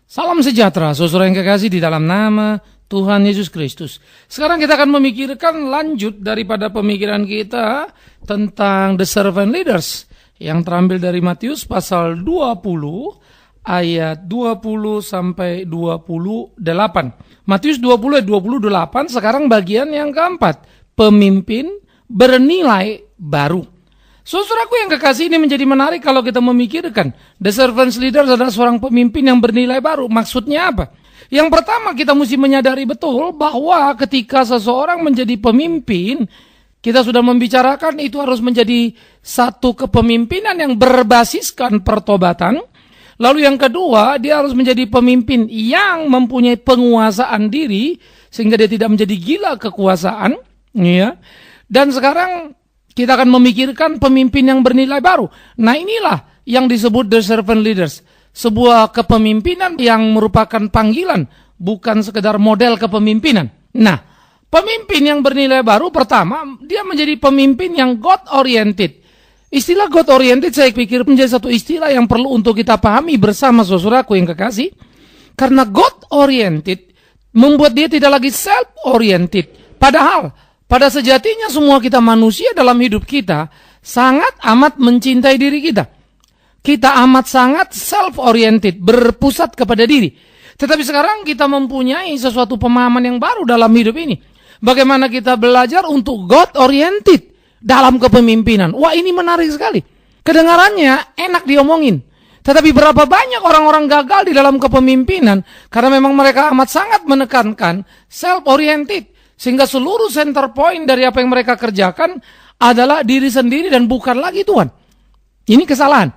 Salam sejahtera, saudara yang kekasih di dalam nama Tuhan Yesus Kristus. Sekarang kita akan memikirkan lanjut daripada pemikiran kita tentang the servant leaders yang terambil dari Matius pasal 20 ayat 20 sampai 28. Matius 20 ayat 28, sekarang bagian yang keempat, pemimpin bernilai baru. Saudaraku yang kekasih, ini menjadi menarik kalau kita memikirkan the servants leader adalah seorang pemimpin yang bernilai baru. Maksudnya apa? Yang pertama, kita mesti menyadari betul bahwa ketika seseorang menjadi pemimpin, kita sudah membicarakan itu harus menjadi satu kepemimpinan yang berbasiskan pertobatan. Lalu yang kedua, dia harus menjadi pemimpin yang mempunyai penguasaan diri sehingga dia tidak menjadi gila kekuasaan, ya. Dan sekarang kita akan memikirkan pemimpin yang bernilai baru. Nah, inilah yang disebut the servant leaders. Sebuah kepemimpinan yang merupakan panggilan, bukan sekedar model kepemimpinan. Nah, pemimpin yang bernilai baru pertama, dia menjadi pemimpin yang God-oriented. Istilah God-oriented saya pikir menjadi satu istilah yang perlu untuk kita pahami bersama saudaraku yang kekasih. Karena God-oriented membuat dia tidak lagi self-oriented. Padahal pada sejatinya semua kita manusia dalam hidup kita sangat amat mencintai diri kita. Kita amat sangat self-oriented, berpusat kepada diri. Tetapi sekarang kita mempunyai sesuatu pemahaman yang baru dalam hidup ini. Bagaimana kita belajar untuk God-oriented dalam kepemimpinan. Wah, ini menarik sekali. Kedengarannya enak diomongin. Tetapi berapa banyak orang-orang gagal di dalam kepemimpinan karena memang mereka amat sangat menekankan self-oriented. Sehingga seluruh center point dari apa yang mereka kerjakan adalah diri sendiri dan bukan lagi Tuhan. Ini kesalahan.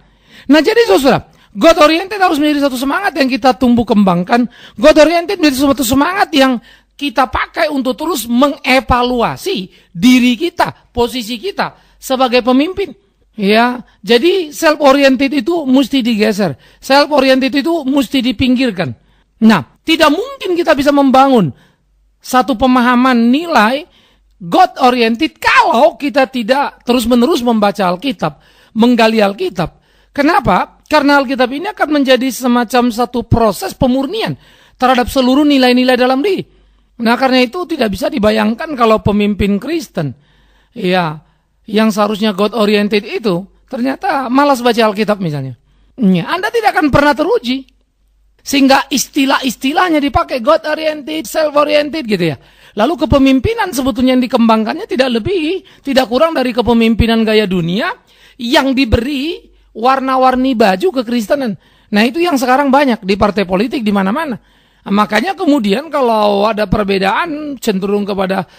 Nah, jadi saudara, God oriented harus menjadi satu semangat yang kita tumbuh kembangkan. God oriented menjadi suatu semangat yang kita pakai untuk terus mengevaluasi diri kita, posisi kita sebagai pemimpin. Ya, jadi self oriented itu mesti digeser. Self oriented itu mesti dipinggirkan. Nah, tidak mungkin kita bisa membangun satu pemahaman nilai God-oriented kalau kita tidak terus-menerus membaca Alkitab, menggali Alkitab. Kenapa? Karena Alkitab ini akan menjadi semacam satu proses pemurnian terhadap seluruh nilai-nilai dalam diri. Nah, karena itu tidak bisa dibayangkan kalau pemimpin Kristen, ya, yang seharusnya God-oriented itu, ternyata malas baca Alkitab misalnya. Ya, Anda tidak akan pernah teruji. Sehingga istilah-istilahnya dipakai God-oriented, self-oriented gitu ya. Lalu kepemimpinan sebetulnya yang dikembangkannya tidak lebih, tidak kurang dari kepemimpinan gaya dunia yang diberi warna-warni baju kekristenan. Nah, itu yang sekarang banyak di partai politik di mana-mana. Nah, makanya kemudian kalau ada perbedaan cenderung kepada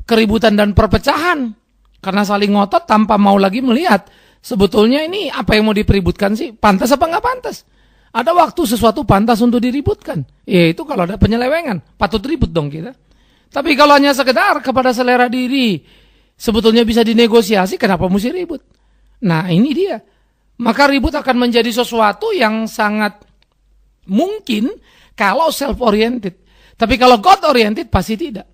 keributan dan perpecahan. Karena saling ngotot tanpa mau lagi melihat sebetulnya ini apa yang mau dipeributkan sih? Pantas apa nggak pantas? Ada waktu sesuatu pantas untuk diributkan. Yaitu kalau ada penyelewengan. Patut ribut dong kita. Tapi kalau hanya sekedar kepada selera diri, sebetulnya bisa dinegosiasi, kenapa mesti ribut? Nah, ini dia. Maka ribut akan menjadi sesuatu yang sangat mungkin kalau self-oriented. Tapi kalau God-oriented pasti tidak.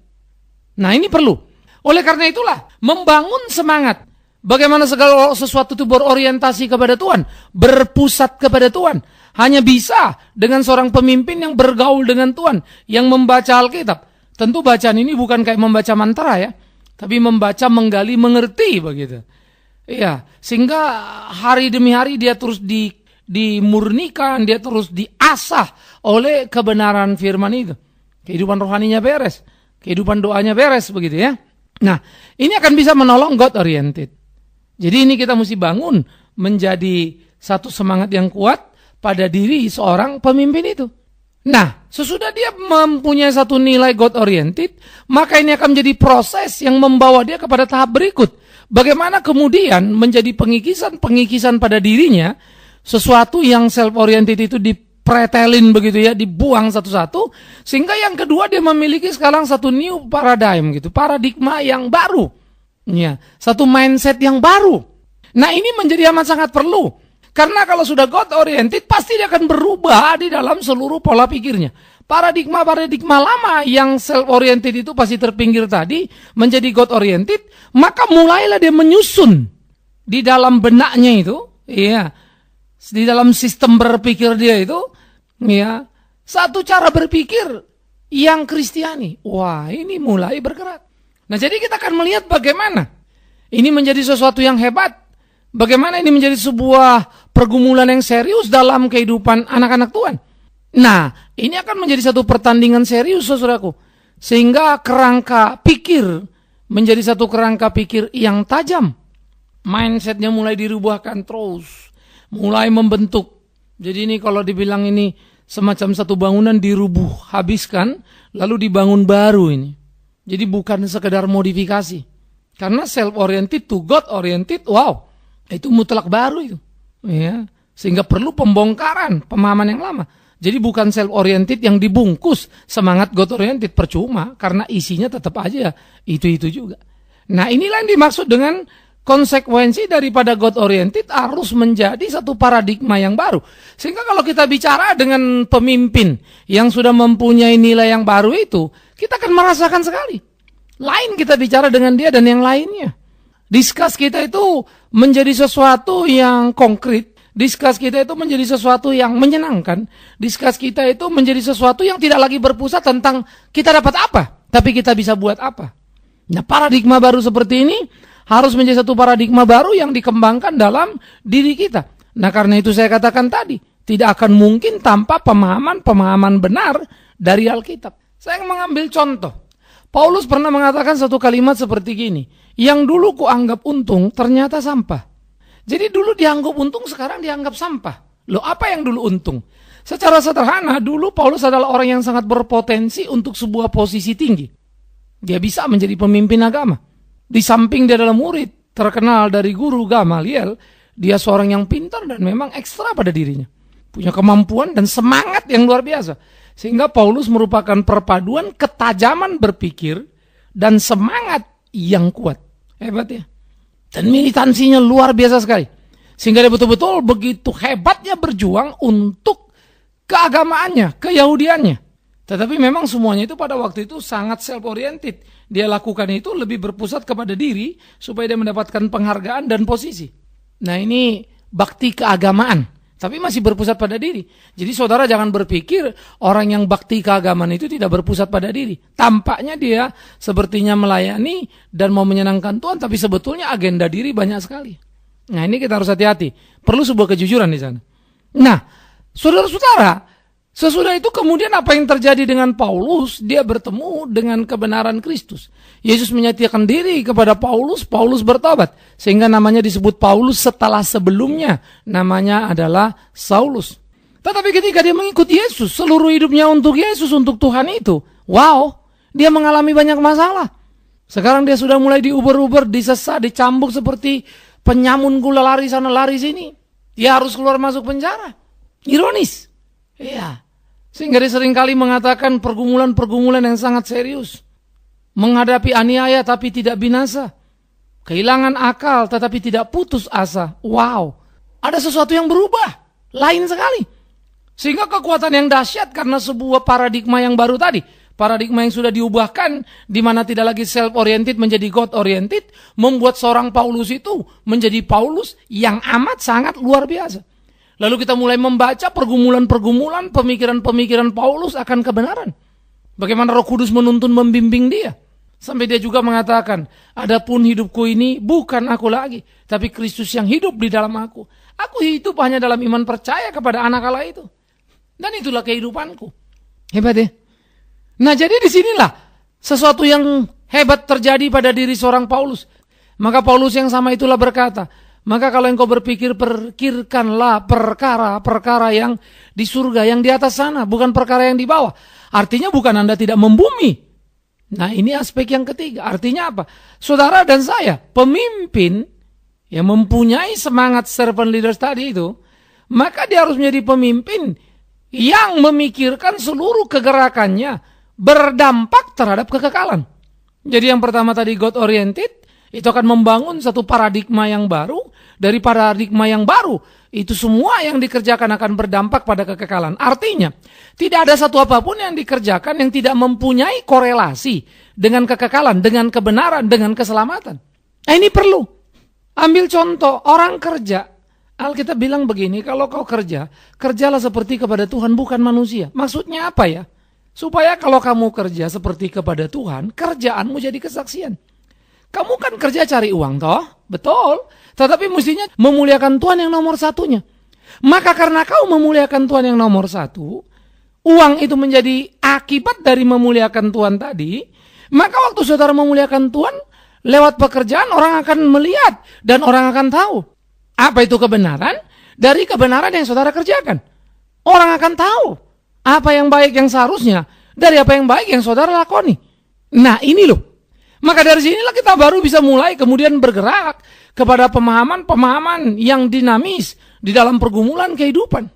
Nah, ini perlu. Oleh karena itulah, membangun semangat. Bagaimana segala sesuatu itu berorientasi kepada Tuhan. Berpusat kepada Tuhan. Hanya bisa dengan seorang pemimpin yang bergaul dengan Tuhan, yang membaca Alkitab. Tentu bacaan ini bukan kayak membaca mantra ya, tapi membaca, menggali, mengerti begitu. Iya, sehingga hari demi hari dia terus dimurnikan, dia terus diasah oleh kebenaran firman itu. Kehidupan rohaninya beres, kehidupan doanya beres begitu ya. Nah, ini akan bisa menolong God oriented. Jadi ini kita mesti bangun menjadi satu semangat yang kuat pada diri seorang pemimpin itu. Nah, sesudah dia mempunyai satu nilai God-oriented, maka ini akan menjadi proses yang membawa dia kepada tahap berikut. Bagaimana kemudian menjadi pengikisan pada dirinya, sesuatu yang self-oriented itu dipretelin begitu ya, dibuang satu-satu, sehingga yang kedua dia memiliki sekarang satu new paradigm gitu, paradigma yang baru. Ya, satu mindset yang baru. Nah, ini menjadi amat sangat perlu. Karena kalau sudah God-oriented, pasti dia akan berubah di dalam seluruh pola pikirnya. Paradigma lama yang self-oriented itu pasti terpinggir tadi, menjadi God-oriented, maka mulailah dia menyusun di dalam benaknya itu, ya, di dalam sistem berpikir dia itu, ya, Satu cara berpikir yang Kristiani. Wah, ini mulai bergerak. Nah, jadi kita akan melihat bagaimana ini menjadi sesuatu yang hebat. Bagaimana ini menjadi sebuah pergumulan yang serius dalam kehidupan anak-anak Tuhan. Nah, ini akan menjadi satu pertandingan serius, saudaraku. Sehingga kerangka pikir menjadi satu kerangka pikir yang tajam. Mindsetnya mulai dirubahkan terus. Mulai membentuk. Jadi ini kalau dibilang ini semacam satu bangunan dirubuh habiskan, lalu dibangun baru ini. Jadi bukan sekedar modifikasi. Karena self-oriented to God-oriented, wow, itu mutlak baru itu. Ya, sehingga perlu pembongkaran pemahaman yang lama. Jadi bukan self-oriented yang dibungkus semangat God-oriented, percuma. Karena isinya tetap aja itu-itu juga. Nah, inilah yang dimaksud dengan konsekuensi daripada God-oriented harus menjadi satu paradigma yang baru. Sehingga kalau kita bicara dengan pemimpin yang sudah mempunyai nilai yang baru itu, kita akan merasakan sekali. Lain kita bicara dengan dia dan yang lainnya. Diskus kita itu menjadi sesuatu yang konkret. Diskus kita itu menjadi sesuatu yang menyenangkan. Diskus kita itu menjadi sesuatu yang tidak lagi berpusat tentang kita dapat apa, tapi kita bisa buat apa. Nah, paradigma baru seperti ini harus menjadi satu paradigma baru yang dikembangkan dalam diri kita. Nah, karena itu saya katakan tadi, tidak akan mungkin tanpa pemahaman benar dari Alkitab. Saya mengambil contoh. Paulus pernah mengatakan satu kalimat seperti gini, yang dulu kuanggap untung ternyata sampah. Jadi dulu dianggap untung, sekarang dianggap sampah. Loh, apa yang dulu untung? Secara sederhana, dulu Paulus adalah orang yang sangat berpotensi untuk sebuah posisi tinggi. Dia bisa menjadi pemimpin agama. Di samping dia adalah murid terkenal dari guru Gamaliel, dia seorang yang pintar dan memang ekstra pada dirinya. Punya kemampuan dan semangat yang luar biasa. Sehingga Paulus merupakan perpaduan ketajaman berpikir dan semangat yang kuat. Hebat ya. Dan militansinya luar biasa sekali. Sehingga dia betul-betul begitu hebatnya berjuang untuk keagamaannya, keyahudiannya. Tetapi memang semuanya itu pada waktu itu sangat self-oriented. Dia lakukan itu lebih berpusat kepada diri supaya dia mendapatkan penghargaan dan posisi. Nah, ini bakti keagamaan. Tapi masih berpusat pada diri. Jadi saudara jangan berpikir orang yang bakti keagamaan itu tidak berpusat pada diri. Tampaknya dia sepertinya melayani dan mau menyenangkan Tuhan, tapi sebetulnya agenda diri banyak sekali. Nah, ini kita harus hati-hati. Perlu sebuah kejujuran di sana. Nah, saudara-saudara, sesudah itu kemudian apa yang terjadi dengan Paulus? Dia bertemu dengan kebenaran Kristus. Yesus menyatakan diri kepada Paulus, Paulus bertobat. Sehingga namanya disebut Paulus setelah sebelumnya namanya adalah Saulus. Tetapi ketika dia mengikuti Yesus, seluruh hidupnya untuk Yesus, untuk Tuhan itu, wow, dia mengalami banyak masalah. Sekarang dia sudah mulai diuber-uber, disesat, dicambuk seperti penyamun gula, lari sana lari sini. Dia harus keluar masuk penjara. Ironis. Iya. Sehingga dia seringkali mengatakan pergumulan-pergumulan yang sangat serius. Menghadapi aniaya tapi tidak binasa. Kehilangan akal tetapi tidak putus asa. Wow. Ada sesuatu yang berubah. Lain sekali. Sehingga kekuatan yang dahsyat karena sebuah paradigma yang baru tadi. Paradigma yang sudah diubahkan, di mana tidak lagi self-oriented menjadi God-oriented. Membuat seorang Paulus itu menjadi Paulus yang amat sangat luar biasa. Lalu kita mulai membaca pergumulan-pergumulan, pemikiran-pemikiran Paulus akan kebenaran. Bagaimana Roh Kudus menuntun membimbing dia. Sampai dia juga mengatakan, adapun hidupku ini bukan aku lagi, tapi Kristus yang hidup di dalam aku. Aku hidup hanya dalam iman percaya kepada anak Allah itu. Dan itulah kehidupanku. Hebat ya. Nah, jadi disinilah sesuatu yang hebat terjadi pada diri seorang Paulus. Maka Paulus yang sama itulah berkata, maka kalau engkau berpikir, pikirkanlah perkara-perkara yang di surga, yang di atas sana, bukan perkara yang di bawah. Artinya bukan Anda tidak membumi. Nah, ini aspek yang ketiga. Artinya apa? Saudara dan saya, pemimpin yang mempunyai semangat servant leaders tadi itu, maka dia harus menjadi pemimpin yang memikirkan seluruh kegerakannya berdampak terhadap kekekalan. Jadi yang pertama tadi God oriented, itu akan membangun satu paradigma yang baru. Dari paradigma yang baru, itu semua yang dikerjakan akan berdampak pada kekekalan. Artinya, tidak ada satu apapun yang dikerjakan yang tidak mempunyai korelasi dengan kekekalan, dengan kebenaran, dengan keselamatan. Nah, ini perlu. Ambil contoh, orang kerja Alkitab bilang begini, kalau kau kerja, kerjalah seperti kepada Tuhan, bukan manusia. Maksudnya apa ya? Supaya kalau kamu kerja seperti kepada Tuhan, kerjaanmu jadi kesaksian. Kamu kan kerja cari uang, toh? Betul. Tetapi mestinya memuliakan Tuhan yang nomor satunya. Maka karena kau memuliakan Tuhan yang nomor satu, uang itu menjadi akibat dari memuliakan Tuhan tadi, maka waktu saudara memuliakan Tuhan, lewat pekerjaan orang akan melihat dan orang akan tahu. Apa itu kebenaran? Dari kebenaran yang saudara kerjakan. Orang akan tahu apa yang baik yang seharusnya dari apa yang baik yang saudara lakoni. Nah ini loh. Maka dari sinilah kita baru bisa mulai kemudian bergerak kepada pemahaman-pemahaman yang dinamis di dalam pergumulan kehidupan.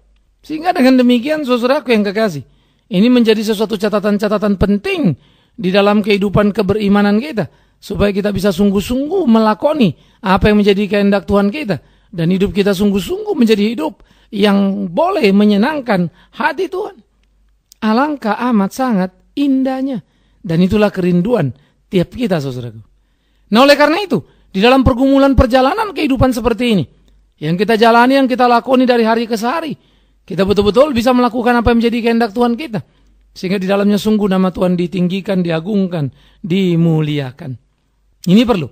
Sehingga dengan demikian saudaraku yang kekasih, ini menjadi sesuatu catatan-catatan penting di dalam kehidupan keberimanan kita. Supaya kita bisa sungguh-sungguh melakoni apa yang menjadi kehendak Tuhan kita. Dan hidup kita sungguh-sungguh menjadi hidup yang boleh menyenangkan hati Tuhan. Alangkah amat sangat indahnya. Dan itulah kerinduan tiap kita, saudaraku. Nah oleh karena itu, di dalam pergumulan perjalanan kehidupan seperti ini, yang kita jalani, yang kita lakoni dari hari ke hari, kita betul-betul bisa melakukan apa yang menjadi kehendak Tuhan kita. Sehingga di dalamnya sungguh nama Tuhan ditinggikan, diagungkan, dimuliakan. Ini perlu.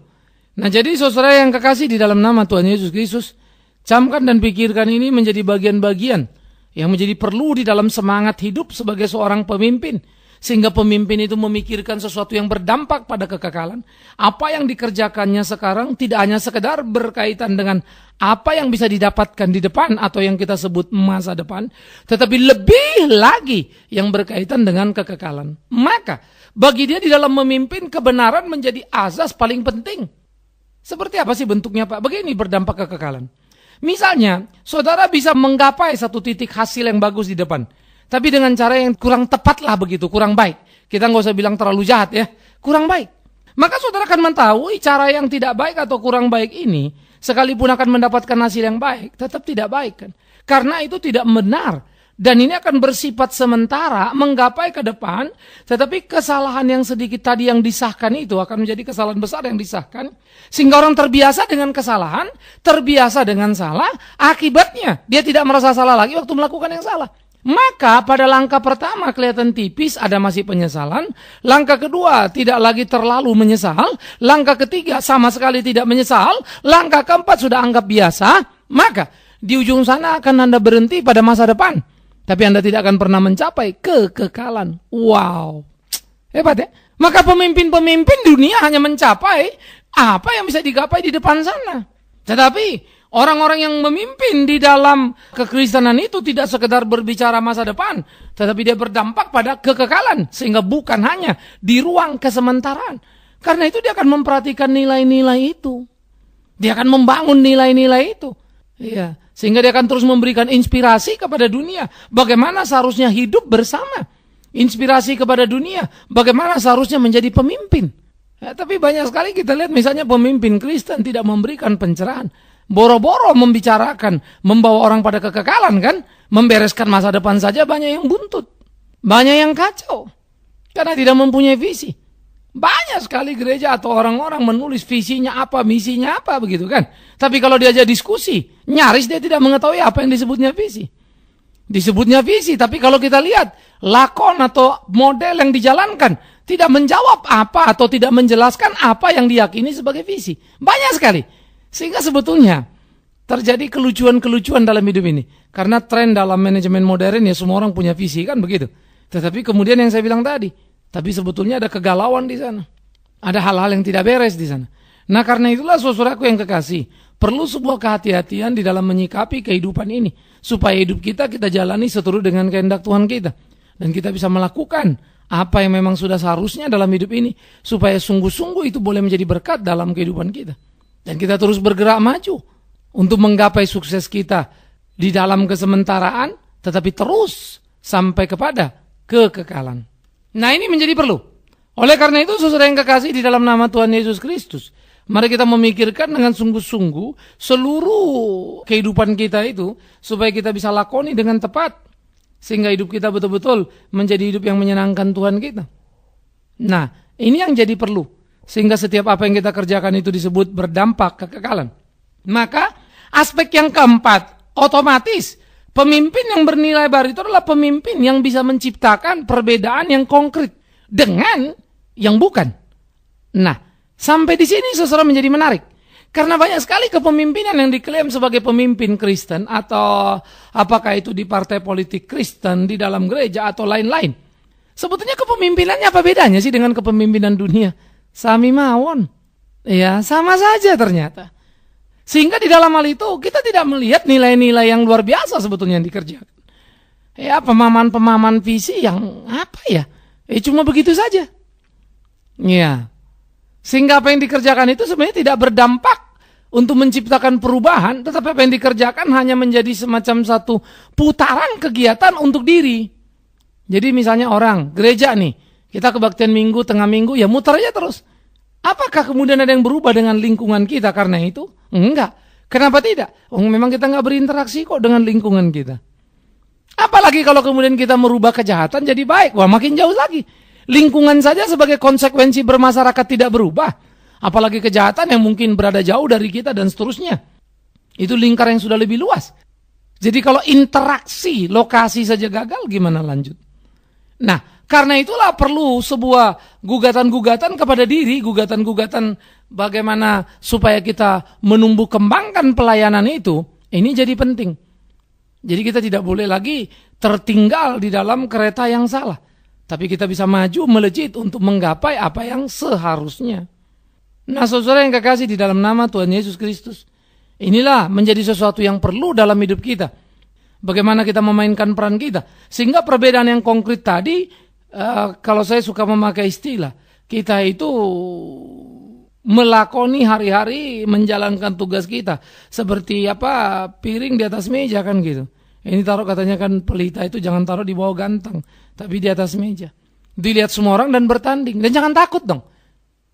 Nah jadi saudara yang kekasih di dalam nama Tuhan Yesus Kristus, camkan dan pikirkan ini menjadi bagian-bagian yang menjadi perlu di dalam semangat hidup sebagai seorang pemimpin. Sehingga pemimpin itu memikirkan sesuatu yang berdampak pada kekekalan. Apa yang dikerjakannya sekarang tidak hanya sekedar berkaitan dengan apa yang bisa didapatkan di depan atau yang kita sebut masa depan. Tetapi lebih lagi yang berkaitan dengan kekekalan. Maka bagi dia di dalam memimpin kebenaran menjadi azas paling penting. Seperti apa sih bentuknya Pak? Begini berdampak kekekalan. Misalnya saudara bisa menggapai satu titik hasil yang bagus di depan. Tapi dengan cara yang kurang tepat lah begitu, kurang baik. Kita nggak usah bilang terlalu jahat ya, kurang baik. Maka saudara akan mengetahui cara yang tidak baik atau kurang baik ini, sekalipun akan mendapatkan hasil yang baik, tetap tidak baik kan. Karena itu tidak benar. Dan ini akan bersifat sementara, menggapai ke depan, tetapi kesalahan yang sedikit tadi yang disahkan itu akan menjadi kesalahan besar yang disahkan. Sehingga orang terbiasa dengan kesalahan, terbiasa dengan salah, akibatnya dia tidak merasa salah lagi waktu melakukan yang salah. Maka pada langkah pertama kelihatan tipis, ada masih penyesalan. Langkah kedua tidak lagi terlalu menyesal. Langkah ketiga sama sekali tidak menyesal. Langkah keempat sudah anggap biasa. Maka di ujung sana akan Anda berhenti pada masa depan. Tapi Anda tidak akan pernah mencapai kekekalan. Wow, hebat ya. Maka pemimpin-pemimpin dunia hanya mencapai apa yang bisa digapai di depan sana. Tetapi orang-orang yang memimpin di dalam kekristenan itu tidak sekedar berbicara masa depan, tetapi dia berdampak pada kekekalan, sehingga bukan hanya di ruang kesementaraan. Karena itu dia akan memperhatikan nilai-nilai itu. Dia akan membangun nilai-nilai itu. Iya, sehingga dia akan terus memberikan inspirasi kepada dunia, bagaimana seharusnya hidup bersama. Inspirasi kepada dunia, bagaimana seharusnya menjadi pemimpin. Ya, tapi banyak sekali kita lihat misalnya pemimpin Kristen tidak memberikan pencerahan. Boro-boro membicarakan, membawa orang pada kekekalan kan, membereskan masa depan saja banyak yang buntut, banyak yang kacau, karena tidak mempunyai visi. Banyak sekali gereja atau orang-orang menulis visinya apa, misinya apa begitu kan. Tapi kalau diajak diskusi, nyaris dia tidak mengetahui apa yang disebutnya visi. Disebutnya visi, tapi kalau kita lihat lakon atau model yang dijalankan, tidak menjawab apa atau tidak menjelaskan apa yang diyakini sebagai visi. Banyak sekali. Sehingga sebetulnya terjadi kelucuan-kelucuan dalam hidup ini. Karena tren dalam manajemen modern ya semua orang punya visi kan begitu. Tetapi kemudian yang saya bilang tadi, tapi sebetulnya ada kegalauan di sana. Ada hal-hal yang tidak beres di sana. Nah karena itulah saudaraku yang kekasih, perlu sebuah kehati-hatian di dalam menyikapi kehidupan ini. Supaya hidup kita jalani seturut dengan kehendak Tuhan kita. Dan kita bisa melakukan apa yang memang sudah seharusnya dalam hidup ini. Supaya sungguh-sungguh itu boleh menjadi berkat dalam kehidupan kita. Dan kita terus bergerak maju untuk menggapai sukses kita di dalam kesementaraan, tetapi terus sampai kepada kekekalan. Nah ini menjadi perlu. Oleh karena itu saudara yang kekasih di dalam nama Tuhan Yesus Kristus, mari kita memikirkan dengan sungguh-sungguh seluruh kehidupan kita itu, supaya kita bisa lakoni dengan tepat, sehingga hidup kita betul-betul menjadi hidup yang menyenangkan Tuhan kita. Nah ini yang jadi perlu. Sehingga setiap apa yang kita kerjakan itu disebut berdampak kekekalan. Maka Aspek yang keempat, otomatis pemimpin yang bernilai baru itu adalah pemimpin yang bisa menciptakan perbedaan yang konkret dengan yang bukan. Nah, sampai di sini saudara menjadi menarik. Karena banyak sekali kepemimpinan yang diklaim sebagai pemimpin Kristen atau apakah itu di partai politik Kristen, di dalam gereja atau lain-lain. Sebetulnya kepemimpinannya apa bedanya sih dengan kepemimpinan dunia? Sami mawon. Ya, sama saja ternyata. Sehingga di dalam hal itu kita tidak melihat nilai-nilai yang luar biasa sebetulnya yang dikerjakan. Ya, pemahaman-pemahaman visi yang apa ya? Cuma begitu saja. Ya. Sehingga apa yang dikerjakan itu sebenarnya tidak berdampak untuk menciptakan perubahan, tetapi apa yang dikerjakan hanya menjadi semacam satu putaran kegiatan untuk diri. Jadi misalnya orang, gereja nih, kita kebaktian minggu, tengah minggu, ya muter aja terus. Apakah kemudian ada yang berubah dengan lingkungan kita karena itu? Enggak. Kenapa tidak? Memang kita nggak berinteraksi kok dengan lingkungan kita. Apalagi kalau kemudian kita merubah kejahatan jadi baik, wah makin jauh lagi. Lingkungan saja sebagai konsekuensi bermasyarakat tidak berubah. Apalagi kejahatan yang mungkin berada jauh dari kita dan seterusnya. Itu lingkar yang sudah lebih luas. Jadi kalau interaksi lokasi saja gagal, gimana lanjut? Nah, karena itulah perlu sebuah gugatan-gugatan kepada diri, gugatan-gugatan bagaimana supaya kita menumbuh kembangkan pelayanan itu, ini jadi penting. Jadi kita tidak boleh lagi tertinggal di dalam kereta yang salah. Tapi kita bisa maju, melejit untuk menggapai apa yang seharusnya. Nah, saudara yang kekasih di dalam nama Tuhan Yesus Kristus, inilah menjadi sesuatu yang perlu dalam hidup kita. Bagaimana kita memainkan peran kita. Sehingga perbedaan yang konkret tadi, kalau saya suka memakai istilah, kita itu melakoni hari-hari menjalankan tugas kita. Seperti piring di atas meja kan gitu. Ini taruh katanya kan pelita itu jangan taruh di bawah ganteng, tapi di atas meja. Dilihat semua orang dan bertanding. Dan jangan takut dong.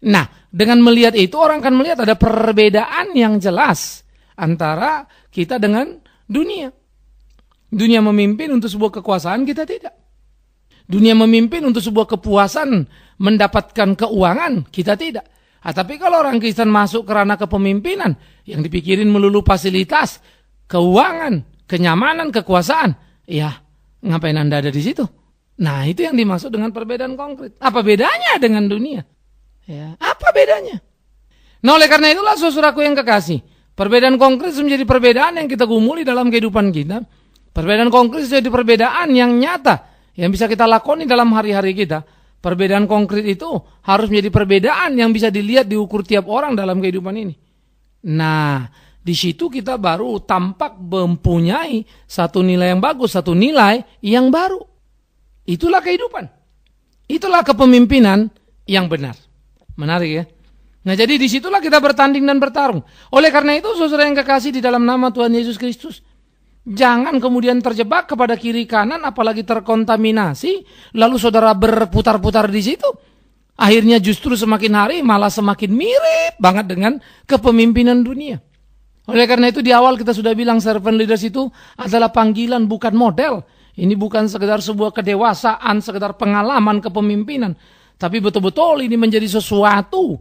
Nah, dengan melihat itu orang akan melihat ada perbedaan yang jelas antara kita dengan dunia. Dunia memimpin untuk sebuah kekuasaan, kita tidak. Dunia memimpin untuk sebuah kepuasan, mendapatkan keuangan, kita tidak. Tapi kalau orang Kristen masuk ke ranah kepemimpinan, yang dipikirin melulu fasilitas, keuangan, kenyamanan, kekuasaan, ya ngapain Anda ada di situ? Nah, itu yang dimaksud dengan perbedaan konkret. Apa bedanya dengan dunia? Ya, apa bedanya? Nah, oleh karena itulah saudaraku yang kekasih, perbedaan konkret menjadi perbedaan yang kita gumuli dalam kehidupan kita. Perbedaan konkret menjadi perbedaan yang nyata, yang bisa kita lakoni dalam hari-hari kita. Perbedaan konkret itu harus menjadi perbedaan yang bisa dilihat, diukur tiap orang dalam kehidupan ini. Nah, di situ kita baru tampak mempunyai satu nilai yang bagus, satu nilai yang baru. Itulah kehidupan. Itulah kepemimpinan yang benar. Menarik ya. Nah, jadi disitulah kita bertanding dan bertarung. Oleh karena itu, saudara yang kekasih di dalam nama Tuhan Yesus Kristus, jangan kemudian terjebak kepada kiri kanan, apalagi terkontaminasi, lalu saudara berputar-putar di situ. Akhirnya justru semakin hari malah semakin mirip banget dengan kepemimpinan dunia. Oleh karena itu di awal kita sudah bilang servant leaders itu adalah panggilan, bukan model. Ini bukan sekedar sebuah kedewasaan, sekedar pengalaman kepemimpinan. Tapi betul-betul ini menjadi sesuatu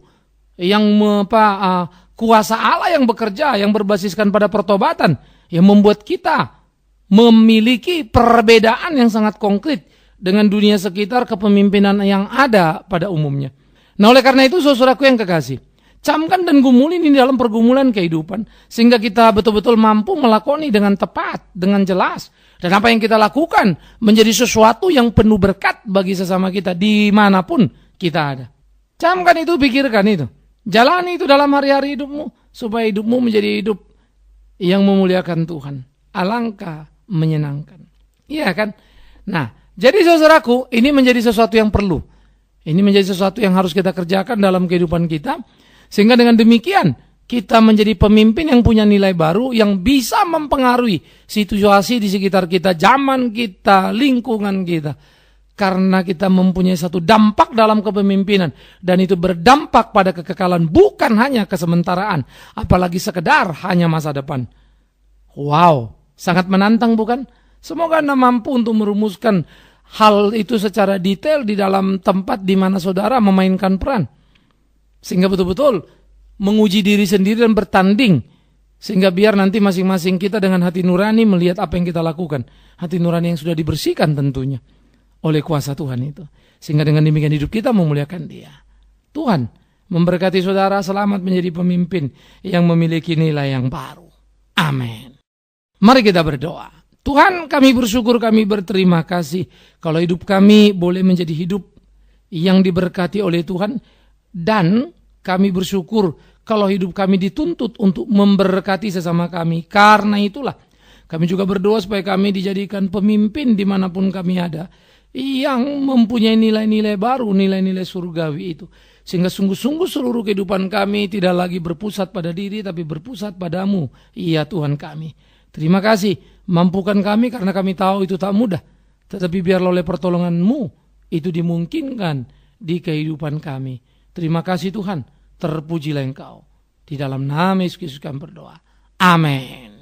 yang kuasa Allah yang bekerja, yang berbasiskan pada pertobatan, yang membuat kita memiliki perbedaan yang sangat konkret dengan dunia sekitar kepemimpinan yang ada pada umumnya. Nah, oleh karena itu saudaraku yang kekasih, camkan dan gumulin ini dalam pergumulan kehidupan, sehingga kita betul-betul mampu melakoni dengan tepat, dengan jelas. Dan apa yang kita lakukan menjadi sesuatu yang penuh berkat bagi sesama kita dimanapun kita ada. Camkan itu, pikirkan itu. Jalani itu dalam hari-hari hidupmu, supaya hidupmu menjadi hidup yang memuliakan Tuhan. Alangkah menyenangkan. Iya kan? Nah, jadi saudaraku, ini menjadi sesuatu yang perlu. Ini menjadi sesuatu yang harus kita kerjakan dalam kehidupan kita. Sehingga dengan demikian, kita menjadi pemimpin yang punya nilai baru, yang bisa mempengaruhi situasi di sekitar kita, zaman kita, lingkungan kita. Karena kita mempunyai satu dampak dalam kepemimpinan. Dan itu berdampak pada kekekalan, bukan hanya kesementaraan. Apalagi sekedar hanya masa depan. Wow, sangat menantang bukan? Semoga Anda mampu untuk merumuskan hal itu secara detail di dalam tempat di mana saudara memainkan peran. Sehingga betul-betul menguji diri sendiri dan bertanding Sehingga biar nanti masing-masing kita dengan hati nurani melihat apa yang kita lakukan. Hati nurani yang sudah dibersihkan tentunya oleh kuasa Tuhan itu. Sehingga dengan demikian hidup kita memuliakan Dia. Tuhan memberkati saudara selamat menjadi pemimpin yang memiliki nilai yang baru. Amin. Mari kita berdoa. Tuhan, kami bersyukur, kami berterima kasih kalau hidup kami boleh menjadi hidup yang diberkati oleh Tuhan, dan kami bersyukur kalau hidup kami dituntut untuk memberkati sesama kami. Karena itulah kami juga berdoa supaya kami dijadikan pemimpin dimanapun kami ada, yang mempunyai nilai-nilai baru, nilai-nilai surgawi itu. Sehingga sungguh-sungguh seluruh kehidupan kami tidak lagi berpusat pada diri, tapi berpusat padamu, iya Tuhan kami. Terima kasih, mampukan kami karena kami tahu itu tak mudah. Tetapi biarlah oleh pertolongan-Mu itu dimungkinkan di kehidupan kami. Terima kasih Tuhan. Terpujilah Engkau. Di dalam nama Yesus Kristus kami berdoa. Amin.